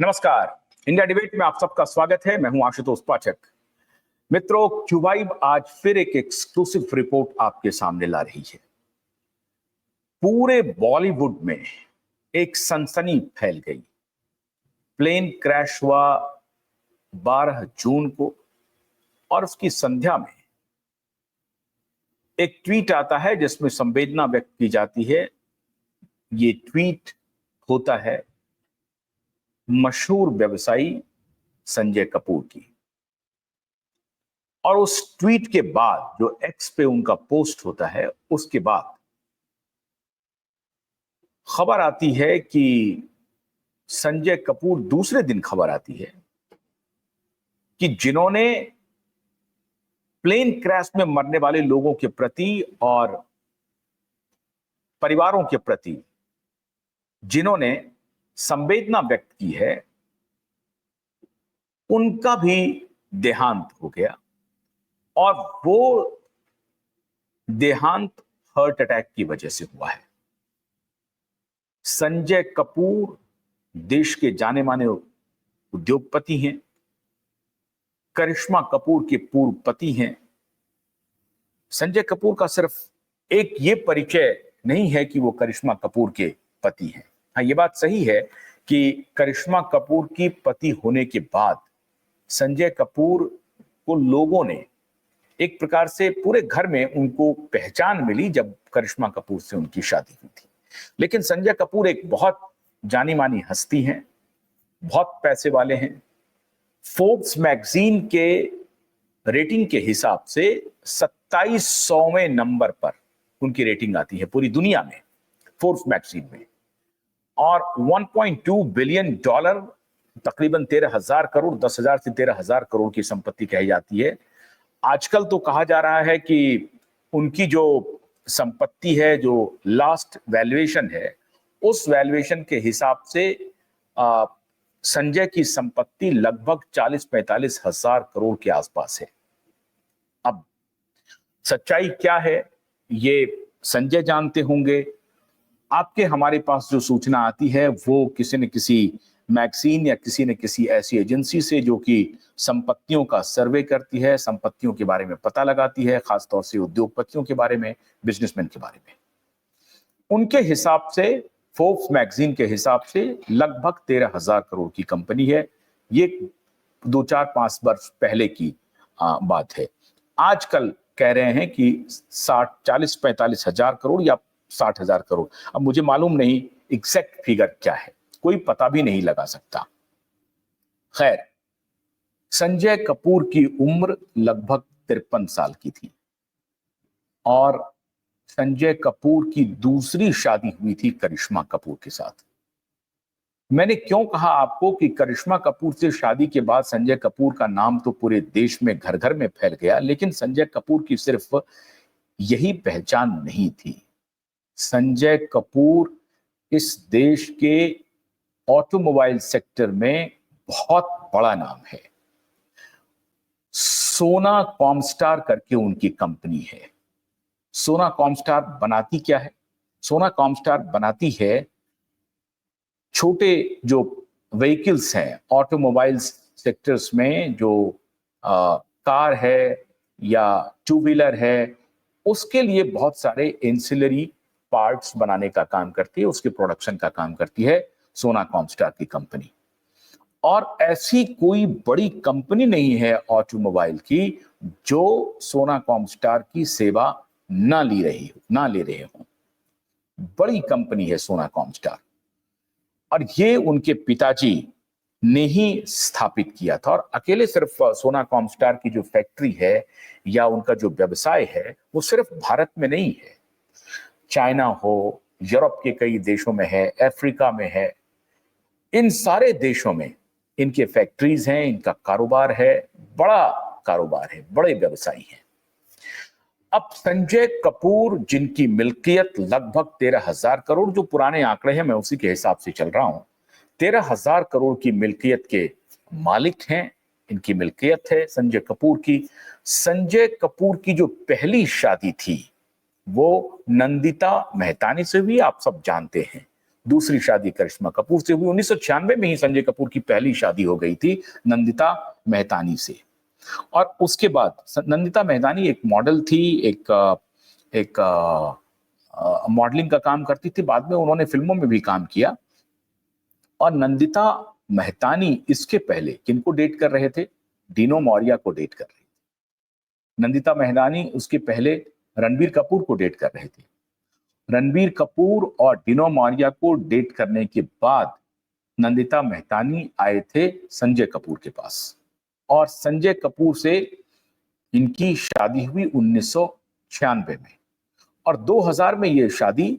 नमस्कार। India debate में आप सबका स्वागत है। मैं हूं आशुतोष पाठक। मित्रों, क्यूवाइब आज फिर एक एक्सक्लूसिव रिपोर्ट आपके सामने ला रही है। पूरे बॉलीवुड में एक सनसनी फैल गई। प्लेन क्रैश हुआ 12 जून को और उसकी संध्या में एक ट्वीट आता है जिसमें संवेदना व्यक्त की जाती है। ये ट्वीट होता है मशहूर व्यवसायी संजय कपूर की। और उस ट्वीट के बाद जो एक्स पे उनका पोस्ट होता है, उसके बाद खबर आती है कि संजय कपूर, दूसरे दिन खबर आती है कि जिन्होंने प्लेन क्रैश में मरने वाले लोगों के प्रति और परिवारों के प्रति जिन्होंने संवेदना व्यक्त की है, उनका भी देहांत हो गया। और वो देहांत हार्ट अटैक की वजह से हुआ है। संजय कपूर देश के जाने माने उद्योगपति हैं। करिश्मा कपूर के पूर्व पति हैं। संजय कपूर का सिर्फ एक ये परिचय नहीं है कि वो करिश्मा कपूर के पति हैं। हाँ, ये बात सही है कि करिश्मा कपूर की पति होने के बाद संजय कपूर को लोगों ने एक प्रकार से, पूरे घर में उनको पहचान मिली जब करिश्मा कपूर से उनकी शादी हुई थी। लेकिन संजय कपूर एक बहुत जानी मानी हस्ती हैं, बहुत पैसे वाले हैं। फोर्ब्स मैगजीन के रेटिंग के हिसाब से 2700वें नंबर पर उनकी रेटिंग आती है पूरी दुनिया में, फोर्ब्स मैगजीन में। और 1.2 बिलियन डॉलर, तकरीबन 13,000 करोड़, 10,000 से 13,000 करोड़ की संपत्ति कही जाती है। आजकल तो कहा जा रहा है कि उनकी जो संपत्ति है, जो लास्ट वैल्यूएशन है, उस वैल्यूएशन के हिसाब से संजय की संपत्ति लगभग 40-45 हजार करोड़ के आसपास है। अब सच्चाई क्या है ये संजय जानते होंगे। आपके हमारे पास जो सूचना आती है वो किसी न किसी मैगजीन या किसी न किसी ऐसी एजेंसी से जो कि संपत्तियों का सर्वे करती है, संपत्तियों के बारे में पता लगाती है, खासतौर से उद्योगपतियों के बारे में, बिजनेसमैन के बारे में। उनके हिसाब से, फोर्ब्स मैगजीन के हिसाब से लगभग 13,000 करोड़ की कंपनी है। ये 2-4-5 वर्ष पहले की बात है। आजकल कह रहे हैं कि 40-45 हजार करोड़ या 60,000 करोड़। अब मुझे मालूम नहीं एग्जैक्ट फिगर क्या है, कोई पता भी नहीं लगा सकता। खैर, संजय कपूर की उम्र लगभग 53 साल की थी और संजय कपूर की दूसरी शादी हुई थी करिश्मा कपूर के साथ। मैंने क्यों कहा आपको कि करिश्मा कपूर से शादी के बाद संजय कपूर का नाम तो पूरे देश में घर घर में फैल गया, लेकिन संजय कपूर की सिर्फ यही पहचान नहीं थी। संजय कपूर इस देश के ऑटोमोबाइल सेक्टर में बहुत बड़ा नाम है। सोना कॉमस्टार करके उनकी कंपनी है। सोना कॉमस्टार बनाती क्या है? सोना कॉमस्टार बनाती है छोटे जो व्हीकल्स हैं ऑटोमोबाइल सेक्टर्स में, जो कार है या टू व्हीलर है, उसके लिए बहुत सारे एंसिलरी पार्ट्स बनाने का काम करती है, उसके प्रोडक्शन का काम करती है सोना कॉमस्टार की कंपनी। और ऐसी कोई बड़ी कंपनी नहीं है ऑटोमोबाइल की जो सोना कॉमस्टार की सेवा ना ले रहे हो। बड़ी कंपनी है सोना कॉमस्टार, और ये उनके पिताजी ने ही स्थापित किया था। और अकेले सिर्फ सोना कॉमस्टार की जो फैक्ट्री है या उनका जो व्यवसाय है वो सिर्फ भारत में नहीं है, चाइना हो, यूरोप के कई देशों में है, अफ्रीका में है, इन सारे देशों में इनके फैक्ट्रीज हैं, इनका कारोबार है, बड़ा कारोबार है, बड़े व्यवसायी हैं। अब संजय कपूर, जिनकी मिल्कियत लगभग 13,000 करोड़, जो पुराने आंकड़े हैं मैं उसी के हिसाब से चल रहा हूं, 13,000 करोड़ की मिल्कियत के मालिक हैं। इनकी मिल्कियत है संजय कपूर की। संजय कपूर की जो पहली शादी थी वो नंदिता मेहतानी से हुई, आप सब जानते हैं। दूसरी शादी करिश्मा कपूर से हुई। 1996 में ही संजय कपूर की पहली शादी हो गई थी नंदिता मेहतानी से। और उसके बाद नंदिता मेहतानी एक मॉडल थी, एक मॉडलिंग का काम करती थी। बाद में उन्होंने फिल्मों में भी काम किया। और नंदिता मेहतानी इसके पहले किनको डेट कर रहे थे? डीनो मौर्या को डेट कर रहे थे। नंदिता मेहतानी उसके पहले रणबीर कपूर को डेट कर रहे थे। रणबीर कपूर और डीनो मौर्या को डेट करने के बाद नंदिता मेहतानी आए थे संजय कपूर के पास, और संजय कपूर से इनकी शादी हुई 1996 में। और 2000 में ये शादी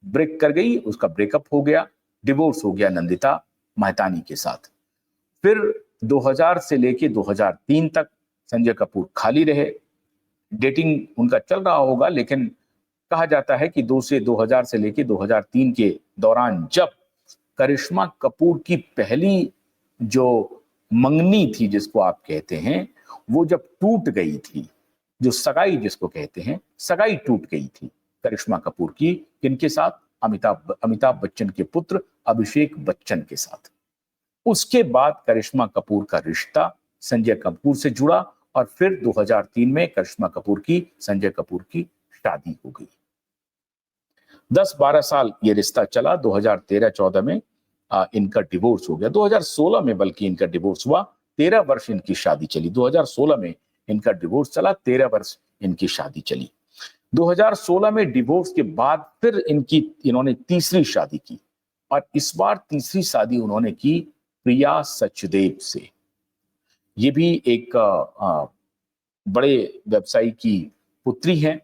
ब्रेक कर गई, उसका ब्रेकअप हो गया, डिवोर्स हो गया नंदिता मेहतानी के साथ। फिर 2000 से लेके 2003 तक संजय कपूर खाली रहे। डेटिंग उनका चल रहा होगा, लेकिन कहा जाता है कि 2000 से लेके 2003 के दौरान जब करिश्मा कपूर की पहली जो मंगनी थी, जिसको आप कहते हैं, वो जब टूट गई थी, जो सगाई जिसको कहते हैं, सगाई टूट गई थी करिश्मा कपूर की, किनके साथ? अमिताभ बच्चन के पुत्र अभिषेक बच्चन के साथ। उसके बाद करिश्मा कपूर का रिश्ता संजय कपूर से जुड़ा, और फिर 2003 में करिश्मा कपूर की संजय कपूर की शादी हो गई। 10-12 साल ये रिश्ता चला। 2013-14 में इनका डिवोर्स हो गया। 2016 में बल्कि इनका डिवोर्स हुआ। 13 वर्ष इनकी शादी चली। 2016 में इनका डिवोर्स चला, 13 वर्ष इनकी शादी चली। 2016 में डिवोर्स के बाद फिर इन्होंने तीसरी शादी की, और इस बार तीसरी शादी उन्होंने की प्रिया सचदेव से। ये भी एक बड़े व्यवसायी की पुत्री हैं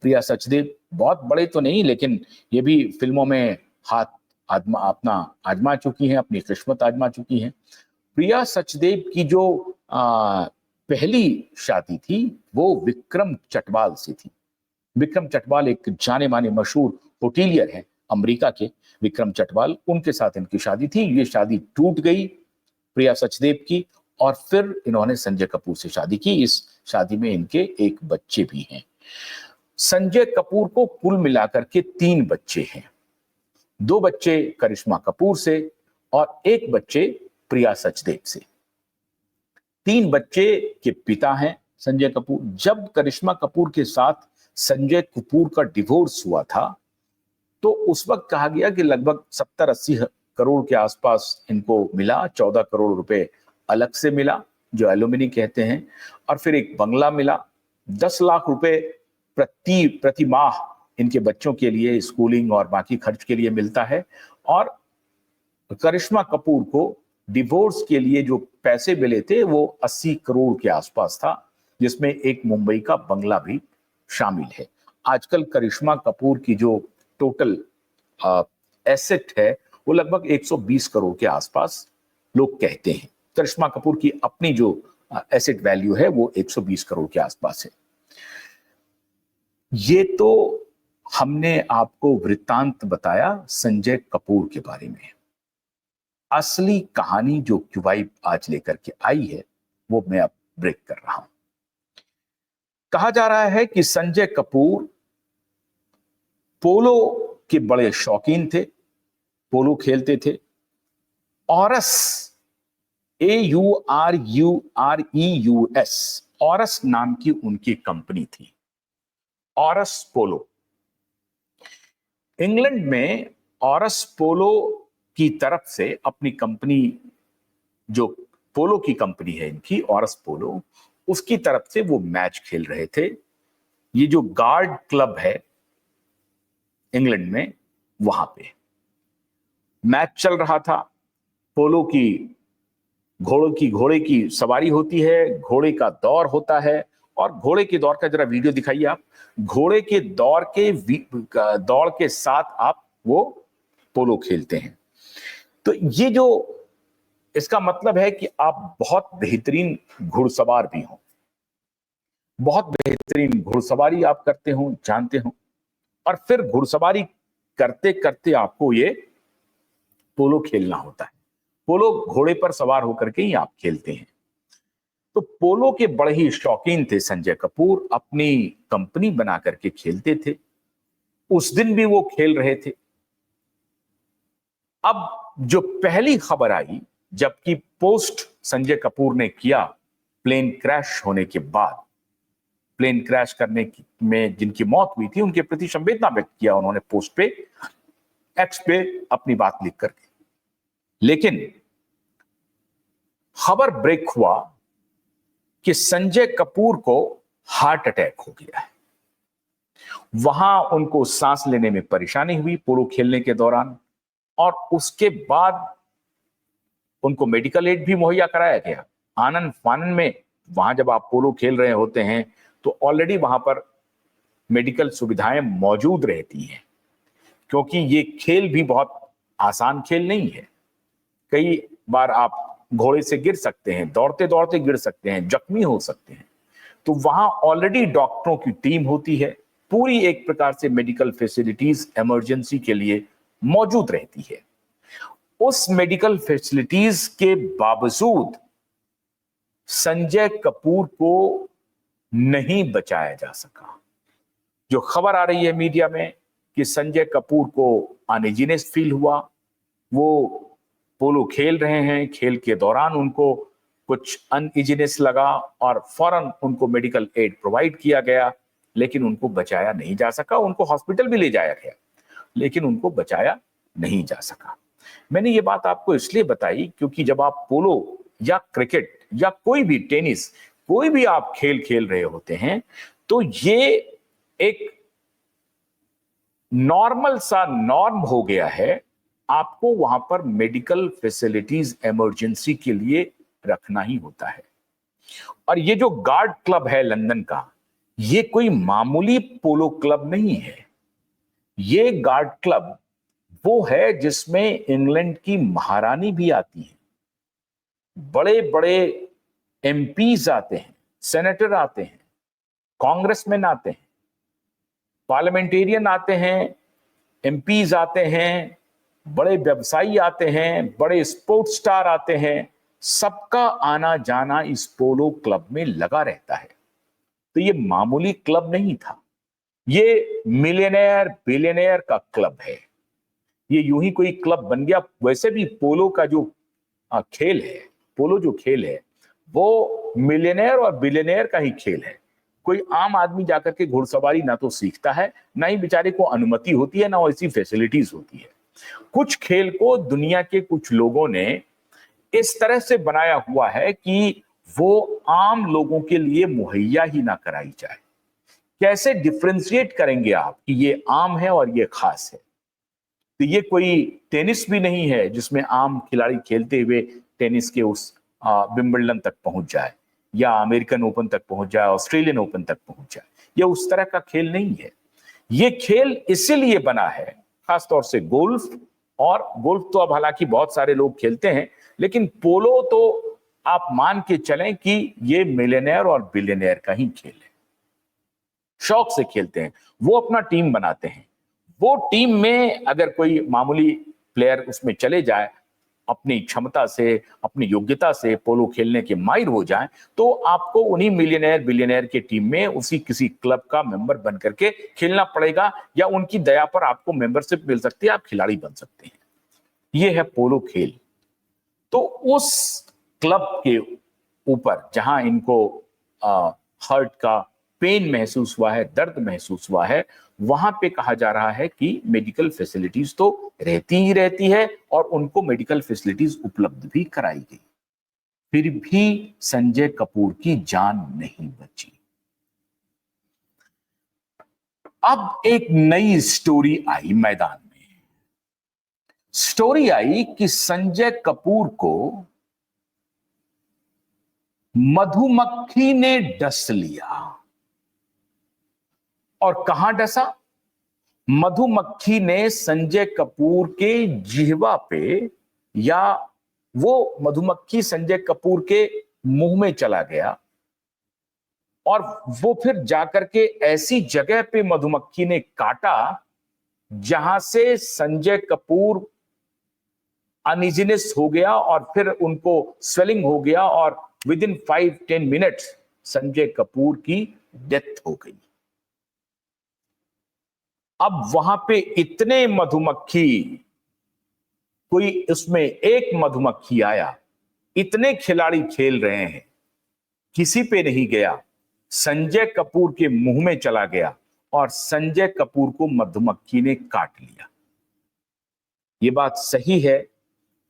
प्रिया सचदेव। बहुत बड़े तो नहीं, लेकिन ये भी फिल्मों में हाथ अपना आजमा चुकी हैं, अपनी किस्मत आजमा चुकी हैं। प्रिया सचदेव की जो पहली शादी थी वो विक्रम चटवाल से थी। विक्रम चटवाल एक जाने माने मशहूर होटेलियर हैं अमेरिका के, विक्रम चटवाल, उनके साथ इनकी शादी थी। ये शादी टूट गई प्रिया सचदेव की, और फिर इन्होंने संजय कपूर से शादी की। इस शादी में इनके एक बच्चे भी हैं। संजय कपूर को कुल मिलाकर के 3 बच्चे हैं। 2 बच्चे करिश्मा कपूर से और 1 बच्चे प्रिया सचदेव से। 3 बच्चे के पिता हैं संजय कपूर। जब करिश्मा कपूर के साथ संजय कपूर का डिवोर्स हुआ था, तो उस वक्त कहा गया कि लगभग 70-80 करोड़ के आसपास इनको मिला। 14 करोड़ रुपए अलग से मिला, जो एलुमिनी कहते हैं, और फिर एक बंगला मिला। 10 लाख रुपए प्रति माह इनके बच्चों के लिए स्कूलिंग और बाकी खर्च के लिए मिलता है। और करिश्मा कपूर को डिवोर्स के लिए जो पैसे मिले थे वो 80 करोड़ के आसपास था, जिसमें एक मुंबई का बंगला भी शामिल है। आजकल करिश्मा कपूर की जो टोटल एसेट है वो लगभग 120 करोड़ के आसपास लोग कहते हैं। करिश्मा कपूर की अपनी जो एसेट वैल्यू है वो 120 करोड़ के आसपास है। ये तो हमने आपको वृत्तांत बताया संजय कपूर के बारे में। असली कहानी जो क्यूबाई आज लेकर के आई है वो मैं अब ब्रेक कर रहा हूं। कहा जा रहा है कि संजय कपूर पोलो के बड़े शौकीन थे, पोलो खेलते थे। ऑरस, AURUREUS, ऑरस नाम की उनकी कंपनी थी, ऑरस पोलो। इंग्लैंड में ऑरस पोलो की तरफ से अपनी कंपनी, जो पोलो की कंपनी है इनकी ऑरस पोलो, उसकी तरफ से वो मैच खेल रहे थे। ये जो गार्ड क्लब है इंग्लैंड में, वहां पे मैच चल रहा था। पोलो की घोड़े की सवारी होती है, घोड़े का दौर होता है, और घोड़े के दौर का जरा वीडियो दिखाइए आप। घोड़े के दौड़ के साथ आप वो पोलो खेलते हैं। तो ये जो इसका मतलब है कि आप बहुत बेहतरीन घुड़सवार भी हो, बहुत बेहतरीन घुड़सवारी आप करते हो, जानते हो, और फिर घुड़सवारी करते करते आपको ये पोलो खेलना होता है। पोलो घोड़े पर सवार होकर के ही आप खेलते हैं। तो पोलो के बड़े ही शौकीन थे संजय कपूर, अपनी कंपनी बना करके खेलते थे। उस दिन भी वो खेल रहे थे। अब जो पहली खबर आई, जबकि पोस्ट संजय कपूर ने किया प्लेन क्रैश होने के बाद, प्लेन क्रैश करने में जिनकी मौत हुई थी उनके प्रति संवेदना व्यक्त किया उन्होंने पोस्ट पे, एक्स पे अपनी बात लिख करके। लेकिन खबर ब्रेक हुआ कि संजय कपूर को हार्ट अटैक हो गया है। वहां उनको सांस लेने में परेशानी हुई पोलो खेलने के दौरान, और उसके बाद उनको मेडिकल एड भी मुहैया कराया गया। आनंद फानन में वहां जब आप पोलो खेल रहे होते हैं तो ऑलरेडी वहां पर मेडिकल सुविधाएं मौजूद रहती हैं, क्योंकि ये खेल भी बहुत आसान खेल नहीं है। कई बार आप घोड़े से गिर सकते हैं, दौड़ते दौड़ते गिर सकते हैं, जख्मी हो सकते हैं। तो वहां ऑलरेडी डॉक्टरों की टीम होती है, पूरी एक प्रकार से मेडिकल फैसिलिटीज इमरजेंसी के लिए मौजूद रहती है। उस मेडिकल फैसिलिटीज के बावजूद संजय कपूर को नहीं बचाया जा सका। जो खबर आ रही है मीडिया में कि संजय कपूर को अनइजीनेस फील हुआ, वो पोलो खेल रहे हैं, खेल के दौरान उनको कुछ अनइजीनेस लगा और फौरन उनको मेडिकल एड प्रोवाइड किया गया, लेकिन उनको बचाया नहीं जा सका। उनको हॉस्पिटल भी ले जाया गया, लेकिन उनको बचाया नहीं जा सका। मैंने ये बात आपको इसलिए बताई क्योंकि जब आप पोलो या क्रिकेट या कोई भी टेनिस, कोई भी आप खेल खेल रहे होते हैं, तो ये एक नॉर्मल सा नॉर्म हो गया है, आपको वहां पर मेडिकल फैसिलिटीज इमरजेंसी के लिए रखना ही होता है। और ये जो गार्ड क्लब है लंदन का, ये कोई मामूली पोलो क्लब नहीं है। ये गार्ड क्लब वो है जिसमें इंग्लैंड की महारानी भी आती है, बड़े बड़े एमपीज आते हैं, सेनेटर आते हैं, कांग्रेसमैन आते हैं, पार्लियामेंटेरियन आते हैं, एमपीज आते हैं, बड़े व्यवसायी आते हैं, बड़े स्पोर्ट्स स्टार आते हैं। सबका आना जाना इस पोलो क्लब में लगा रहता है। तो ये मामूली क्लब नहीं था, ये मिलियनेयर बिलियनेयर का क्लब है। ये यूं ही कोई क्लब बन गया। वैसे भी पोलो का जो खेल है, पोलो जो खेल है वो मिलियनेयर और बिलियनेयर का ही खेल है। कोई आम आदमी जाकर के घुड़सवारी ना तो सीखता है, ना ही बेचारे को अनुमति होती है, ना ऐसी फैसिलिटीज होती है। कुछ खेल को दुनिया के कुछ लोगों ने इस तरह से बनाया हुआ है कि वो आम लोगों के लिए मुहैया ही ना कराई जाए। कैसे डिफरेंशिएट करेंगे आप कि ये आम है और ये खास है? तो ये कोई टेनिस भी नहीं है जिसमें आम खिलाड़ी खेलते हुए टेनिस के उस विंबलडन तक पहुंच जाए, या अमेरिकन ओपन तक पहुंच जाए, ऑस्ट्रेलियन ओपन तक पहुंच जाए। ये उस तरह का खेल नहीं है। ये खेल इसीलिए बना है, खासतौर से गोल्फ, और गोल्फ तो अब हालांकि बहुत सारे लोग खेलते हैं, लेकिन पोलो तो आप मान के चलें कि ये मिलियनेयर और बिलियनेयर का ही खेल है। शौक से खेलते हैं, वो अपना टीम बनाते हैं। वो टीम में अगर कोई मामूली प्लेयर उसमें चले जाए, अपनी क्षमता से, अपनी योग्यता से पोलो खेलने के माहिर हो जाए, तो आपको उन्हीं मिलियनेयर बिलियनेयर की टीम में उसी किसी क्लब का मेंबर बन करके खेलना पड़ेगा, या उनकी दया पर आपको मेंबरशिप मिल सकती है, आप खिलाड़ी बन सकते हैं। यह है पोलो खेल। तो उस क्लब के ऊपर जहां इनको हर्ट का पेन महसूस हुआ है, दर्द महसूस हुआ है, वहां पे कहा जा रहा है कि मेडिकल फैसिलिटीज तो रहती ही रहती है और उनको मेडिकल फैसिलिटीज उपलब्ध भी कराई गई। फिर भी संजय कपूर की जान नहीं बची। अब एक नई स्टोरी आई मैदान में। स्टोरी आई कि संजय कपूर को मधुमक्खी ने डस लिया। और कहां डसा? मधुमक्खी ने संजय कपूर के जिह्वा पे, या वो मधुमक्खी संजय कपूर के मुंह में चला गया, और वो फिर जाकर के ऐसी जगह पे मधुमक्खी ने काटा जहां से संजय कपूर अनइजीनेस हो गया, और फिर उनको स्वेलिंग हो गया, और with in 5-10 minutes Sanjay Kapoor की डेथ हो गई। अब वहां पे इतने मधुमक्खी कोई उसमें एक मधुमक्खी आया, इतने खिलाड़ी खेल रहे हैं, किसी पे नहीं गया, संजय कपूर के मुंह में चला गया और संजय कपूर को मधुमक्खी ने काट लिया। यह बात सही है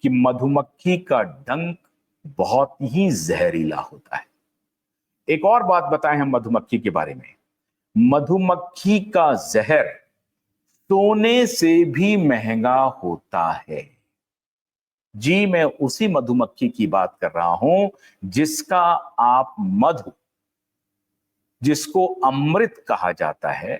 कि मधुमक्खी का डंक बहुत ही जहरीला होता है। एक और बात बताएं हम मधुमक्खी के बारे में। मधुमक्खी का जहर सोने से भी महंगा होता है। जी, मैं उसी मधुमक्खी की बात कर रहा हूं जिसका आप मधु, जिसको अमृत कहा जाता है,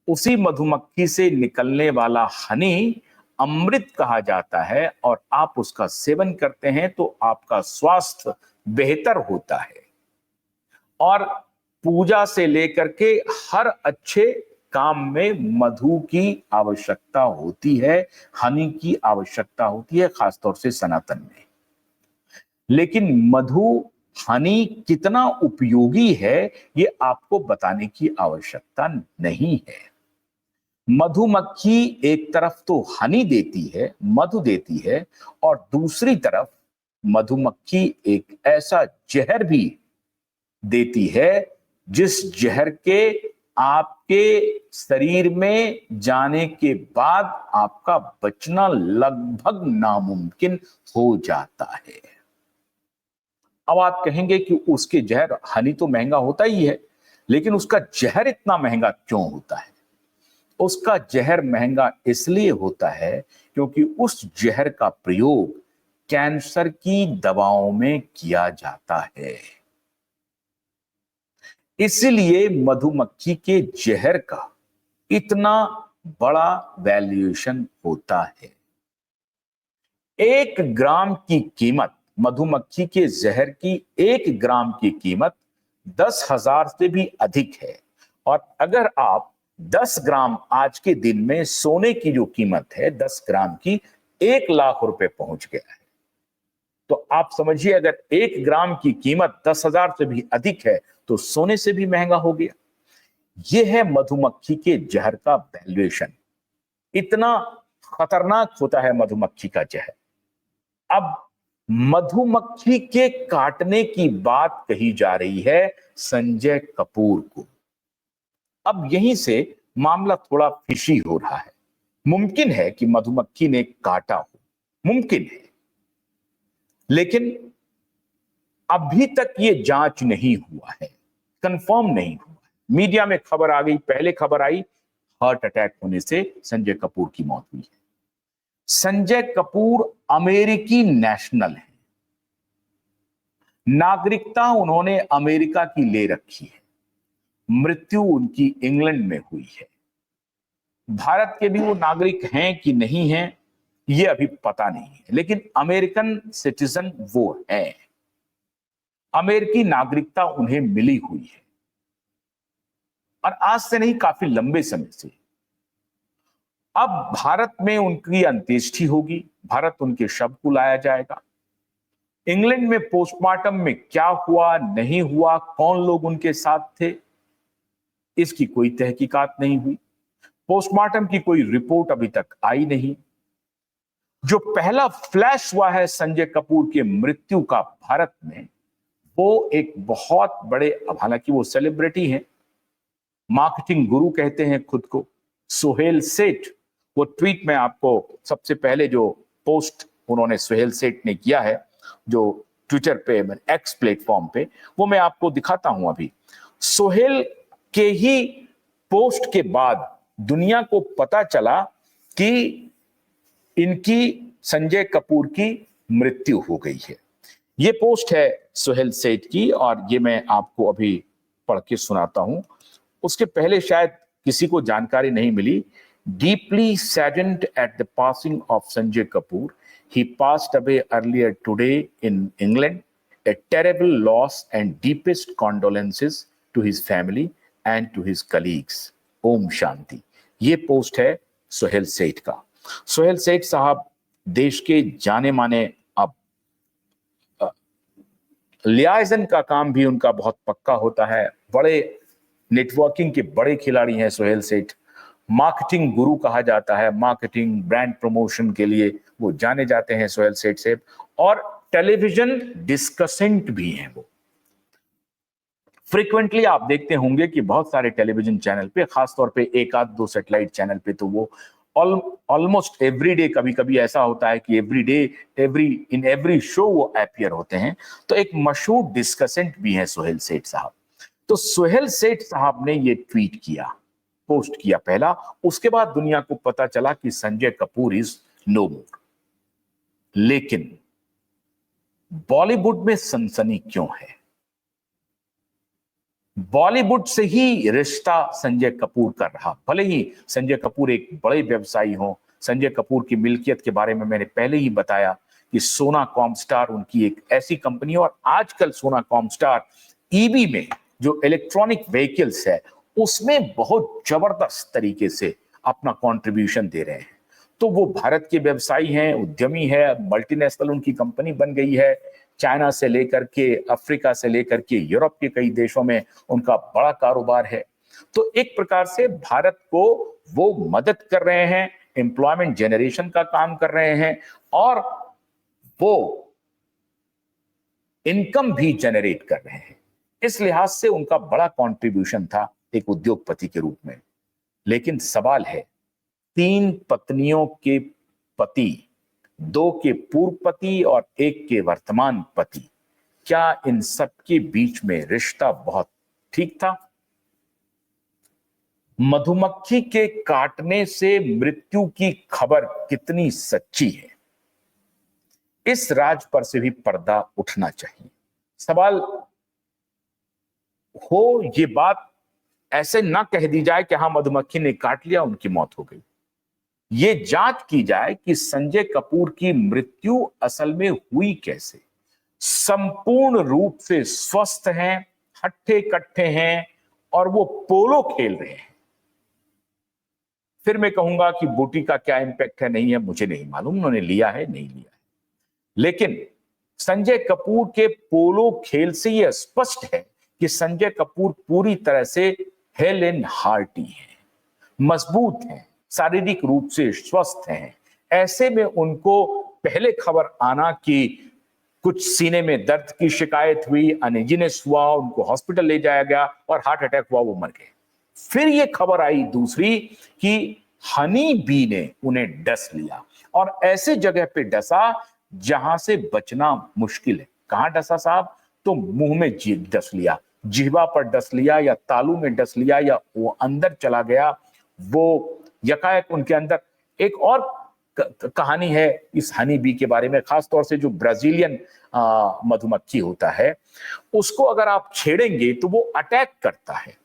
उसी मधुमक्खी से निकलने वाला हनी अमृत कहा जाता है, और आप उसका सेवन करते हैं तो आपका स्वास्थ्य बेहतर होता है। और पूजा से लेकर के हर अच्छे काम में मधु की आवश्यकता होती है, हनी की आवश्यकता होती है, खासतौर से सनातन में। लेकिन मधु, हनी कितना उपयोगी है ये आपको बताने की आवश्यकता नहीं है। मधुमक्खी एक तरफ तो हनी देती है, मधु देती है, और दूसरी तरफ मधुमक्खी एक ऐसा जहर भी देती है जिस जहर के आपके शरीर में जाने के बाद आपका बचना लगभग नामुमकिन हो जाता है। अब आप कहेंगे कि उसके जहर, हनी तो महंगा होता ही है, लेकिन उसका जहर इतना महंगा क्यों होता है? उसका जहर महंगा इसलिए होता है क्योंकि उस जहर का प्रयोग कैंसर की दवाओं में किया जाता है। इसलिए मधुमक्खी के जहर का इतना बड़ा वैल्यूएशन होता है। 1 ग्राम की कीमत, मधुमक्खी के जहर की 1 ग्राम की कीमत 10,000 से भी अधिक है। और अगर आप 10 ग्राम आज के दिन में सोने की जो कीमत है 10 ग्राम की 1 लाख रुपए पहुंच गया है। तो आप समझिए, अगर 1 ग्राम की कीमत 10,000 से भी अधिक है तो सोने से भी महंगा हो गया। यह है मधुमक्खी के जहर का वैल्यूएशन। इतना खतरनाक होता है मधुमक्खी का जहर। अब मधुमक्खी के काटने की बात कही जा रही है संजय कपूर को। अब यहीं से मामला थोड़ा फिशी हो रहा है। मुमकिन है कि मधुमक्खी ने काटा हो, मुमकिन है, लेकिन अभी तक यह जांच नहीं हुआ है, कंफर्म नहीं हुआ है। मीडिया में खबर आ गई, पहले खबर आई हार्ट अटैक होने से संजय कपूर की मौत हुई है। संजय कपूर अमेरिकी नेशनल है, नागरिकता उन्होंने अमेरिका की ले रखी है, मृत्यु उनकी इंग्लैंड में हुई है। भारत के भी वो नागरिक हैं कि नहीं हैं ये अभी पता नहीं है, लेकिन अमेरिकन सिटीजन वो हैं, अमेरिकी नागरिकता उन्हें मिली हुई है, और आज से नहीं, काफी लंबे समय से। अब भारत में उनकी अंत्येष्टि होगी, भारत उनके शव को लाया जाएगा। इंग्लैंड में पोस्टमार्टम में क्या हुआ नहीं हुआ, कौन लोग उनके साथ थे, इसकी कोई तहकीकात नहीं हुई। पोस्टमार्टम की कोई रिपोर्ट अभी तक आई नहीं। जो पहला फ्लैश हुआ है संजय कपूर के मृत्यु का भारत में, वो एक बहुत बड़े, हालांकि वो सेलिब्रिटी हैं, मार्केटिंग गुरु कहते हैं खुद को, सोहेल सेठ। वो ट्वीट में आपको सबसे पहले जो पोस्ट उन्होंने सोहेल सेठ ने किया है, जो ट्विटर पे, एक्स प्लेटफॉर्म पे, वो मैं आपको दिखाता हूं अभी। सोहेल के ही पोस्ट के बाद दुनिया को पता चला कि इनकी, संजय कपूर की मृत्यु हो गई है। ये पोस्ट है सोहेल सेठ की, और ये मैं आपको अभी पढ़ के सुनाता हूं। उसके पहले शायद किसी को जानकारी नहीं मिली। Deeply saddened at the passing of Sanjay Kapoor, he passed away earlier today in England. A terrible loss and deepest condolences to his family and to his colleagues. Om Shanti. ये पोस्ट है सोहेल सेठ का। सोहेल सेठ साहब देश के जाने माने, अब लियाजन का काम भी उनका बहुत पक्का होता है, बड़े नेटवर्किंग के बड़े खिलाड़ी हैं सोहेल सेठ। मार्केटिंग गुरु कहा जाता है, मार्केटिंग ब्रांड प्रमोशन के लिए वो जाने जाते हैं सोहेल सेठ साहब, और टेलीविजन डिस्कसेंट भी हैं वो। फ्रीक्वेंटली आप देखते होंगे कि बहुत सारे टेलीविजन चैनल पे, खासतौर पे एक आध दो सैटेलाइट चैनल पे, तो वो ऑलमोस्ट एवरी डे, कभी कभी ऐसा होता है कि every day, in every show वो अपीयर होते हैं। तो एक मशहूर डिस्कसेंट भी है सोहेल सेठ साहब। तो सोहेल सेठ साहब ने ये ट्वीट किया, पोस्ट किया पहला, उसके बाद दुनिया को पता चला कि संजय कपूर इज नो मोर। लेकिन बॉलीवुड में सनसनी क्यों है? बॉलीवुड से ही रिश्ता संजय कपूर कर रहा, भले ही संजय कपूर एक बड़े व्यवसायी हो। संजय कपूर की मिल्कियत के बारे में मैंने पहले ही बताया कि सोना कॉमस्टार उनकी एक ऐसी कंपनी है, और आजकल सोना कॉमस्टार ईवी में, जो इलेक्ट्रॉनिक व्हीकल्स है, उसमें बहुत जबरदस्त तरीके से अपना कंट्रीब्यूशन दे रहे हैं। तो वो भारत के व्यवसायी हैं, उद्यमी है, मल्टीनेशनल उनकी कंपनी बन गई है। चाइना से लेकर के, अफ्रीका से लेकर के, यूरोप के कई देशों में उनका बड़ा कारोबार है। तो एक प्रकार से भारत को वो मदद कर रहे हैं, एम्प्लॉयमेंट जनरेशन का काम कर रहे हैं, और वो इनकम भी जनरेट कर रहे हैं। इस लिहाज से उनका बड़ा कंट्रीब्यूशन था एक उद्योगपति के रूप में। लेकिन सवाल है, 3 पत्नियों के पति, 2 के पूर्व पति और 1 के वर्तमान पति, क्या इन सब के बीच में रिश्ता बहुत ठीक था? मधुमक्खी के काटने से मृत्यु की खबर कितनी सच्ची है, इस राज पर से भी पर्दा उठना चाहिए। सवाल हो, ये बात ऐसे ना कह दी जाए कि हाँ, मधुमक्खी ने काट लिया, उनकी मौत हो गई। ये जांच की जाए कि संजय कपूर की मृत्यु असल में हुई कैसे। संपूर्ण रूप से स्वस्थ हैं, हट्ठे कट्ठे हैं, और वो पोलो खेल रहे हैं। फिर मैं कहूंगा कि बूटी का क्या इंपैक्ट है, नहीं है, मुझे नहीं मालूम, उन्होंने लिया है नहीं लिया है। लेकिन संजय कपूर के पोलो खेल से यह स्पष्ट है कि संजय कपूर पूरी तरह से हेल एंड हार्टी हैं, मजबूत हैं, शारीरिक रूप से स्वस्थ हैं। ऐसे में उनको पहले खबर आना कि कुछ सीने में दर्द की शिकायत हुई, अनइजीनेस हुआ, उनको हॉस्पिटल ले जाया गया और हार्ट अटैक हुआ, वो मर गए। फिर ये खबर आई दूसरी कि हनी बी ने उन्हें डस लिया, और ऐसे जगह पे डसा जहां से बचना मुश्किल है। कहां डसा साहब? तो मुंह में डस लिया, जिह्वा पर डस लिया, या तालू में डस लिया, या वो अंदर चला गया। वो यकायक उनके अंदर एक और कहानी है इस हनी बी के बारे में, खासतौर से जो ब्राजीलियन मधुमक्खी होता है, उसको अगर आप छेड़ेंगे तो वो अटैक करता है,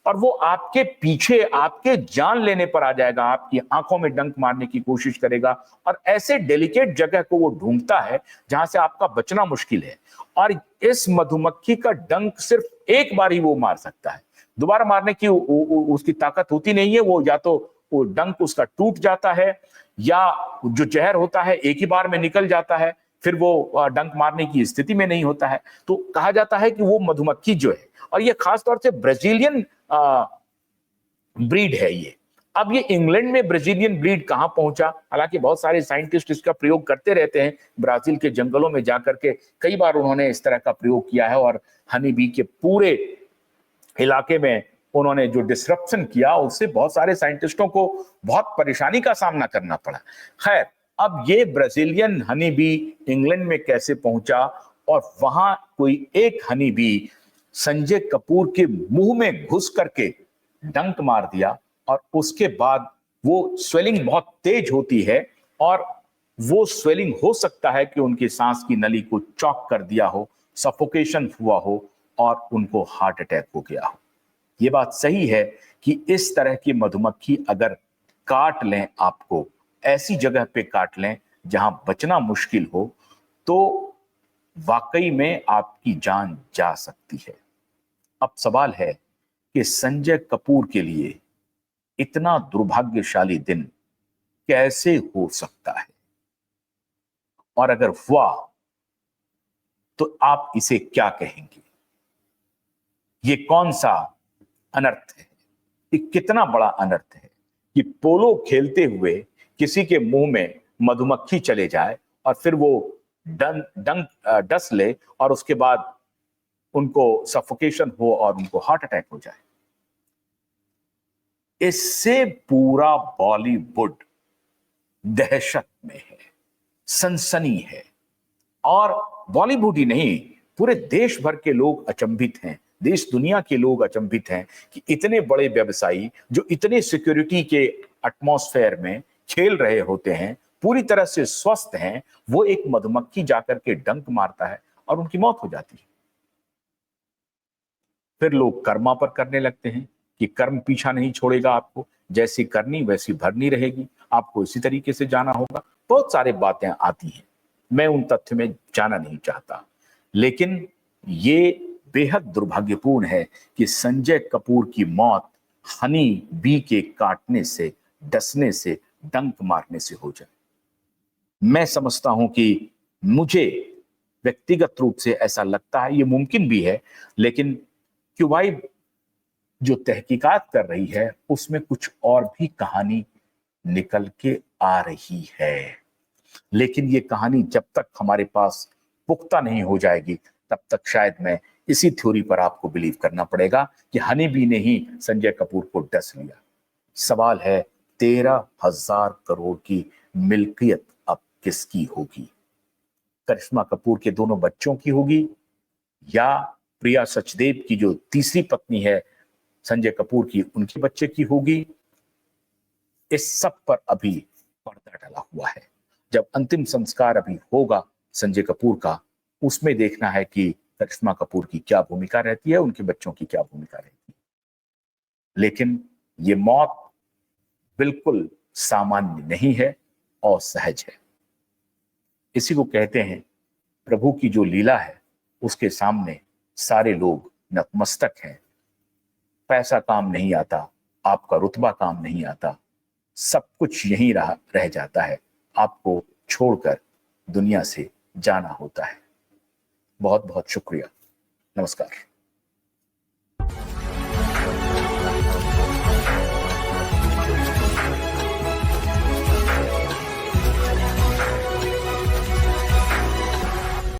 और वो आपके पीछे आपके जान लेने पर आ जाएगा, आपकी आंखों में डंक मारने की कोशिश करेगा, और ऐसे डेलिकेट जगह को वो ढूंढता है जहां से आपका बचना मुश्किल है। और इस मधुमक्खी का डंक सिर्फ एक बार ही वो मार सकता है, दोबारा मारने की उसकी ताकत होती नहीं है। वो या तो वो डंक उसका टूट जाता है, या जो जहर होता है एक ही बार में निकल जाता है, फिर वो डंक मारने की स्थिति में नहीं होता है। तो कहा जाता है कि वो मधुमक्खी जो है, और ये खासतौर से ब्राजीलियन ब्रीड है ये। अब ये इंग्लैंड में ब्राजीलियन ब्रीड कहां पहुंचा, हालांकि बहुत सारे साइंटिस्ट इसका प्रयोग करते रहते हैं, ब्राजील के जंगलों में जाकर के कई बार उन्होंने इस तरह का प्रयोग किया है, और हनी बी के पूरे इलाके में उन्होंने जो डिसरप्शन किया, उससे बहुत सारे साइंटिस्टों को बहुत परेशानी का सामना करना पड़ा। खैर, अब ये ब्राजीलियन हनी बी इंग्लैंड में कैसे पहुंचा, और वहां कोई एक हनी बी संजय कपूर के मुंह में घुस करके डंक मार दिया, और उसके बाद वो स्वेलिंग बहुत तेज होती है, और वो स्वेलिंग हो सकता है कि उनकी सांस की नली को चौक कर दिया हो, सफोकेशन हुआ हो, और उनको हार्ट अटैक हो गया हो। ये बात सही है कि इस तरह की मधुमक्खी अगर काट लें, आपको ऐसी जगह पे काट लें जहां बचना मुश्किल हो, तो वाकई में आपकी जान जा सकती है। अब सवाल है कि संजय कपूर के लिए इतना दुर्भाग्यशाली दिन कैसे हो सकता है, और अगर हुआ तो आप इसे क्या कहेंगे? ये कौन सा अनर्थ है? ये कितना बड़ा अनर्थ है? कि पोलो खेलते हुए किसी के मुंह में मधुमक्खी चले जाए और फिर वो डस ले और उसके बाद उनको सफोकेशन हो और उनको हार्ट अटैक हो जाए। इससे पूरा बॉलीवुड दहशत में है, सनसनी है। और बॉलीवुड ही नहीं, पूरे देश भर के लोग अचंभित हैं, देश दुनिया के लोग अचंभित हैं कि इतने बड़े व्यवसायी जो इतने सिक्योरिटी के एटमॉस्फेयर में खेल रहे होते हैं, पूरी तरह से स्वस्थ हैं, वो एक मधुमक्खी जाकर के डंक मारता है और उनकी मौत हो जाती है। फिर लोग कर्मा पर करने लगते हैं कि कर्म पीछा नहीं छोड़ेगा आपको, जैसी करनी वैसी भरनी रहेगी, आपको इसी तरीके से जाना होगा। बहुत सारे बातें आती हैं, मैं उन तथ्य में जाना नहीं चाहता, लेकिन ये बेहद दुर्भाग्यपूर्ण है कि संजय कपूर की मौत हनी बी के काटने से, डसने से, डंक मारने से हो जाए। मैं समझता हूं कि मुझे व्यक्तिगत रूप से ऐसा लगता है, ये मुमकिन भी है, लेकिन क्यूबाई जो तहकीकात कर रही है उसमें कुछ और भी कहानी निकल के आ रही है। लेकिन ये कहानी जब तक हमारे पास पुख्ता नहीं हो जाएगी, तब तक शायद मैं इसी थ्योरी पर आपको बिलीव करना पड़ेगा कि हनी बी ने ही संजय कपूर को डस लिया। सवाल है 13,000 करोड़ की मिल्कियत अब किसकी होगी? करिश्मा कपूर के दोनों बच्चों की होगी या प्रिया सचदेव की जो तीसरी पत्नी है संजय कपूर की, उनके बच्चे की होगी? इस सब पर अभी पर्दा डला हुआ है। जब अंतिम संस्कार अभी होगा संजय कपूर का, उसमें देखना है कि करिश्मा कपूर की क्या भूमिका रहती है, उनके बच्चों की क्या भूमिका रहती है। लेकिन ये मौत बिल्कुल सामान्य नहीं है और सहज है। इसी को कहते हैं प्रभु की जो लीला है उसके सामने सारे लोग नतमस्तक हैं। पैसा काम नहीं आता, आपका रुतबा काम नहीं आता, सब कुछ यहीं रह जाता है, आपको छोड़कर दुनिया से जाना होता है। बहुत बहुत शुक्रिया। नमस्कार।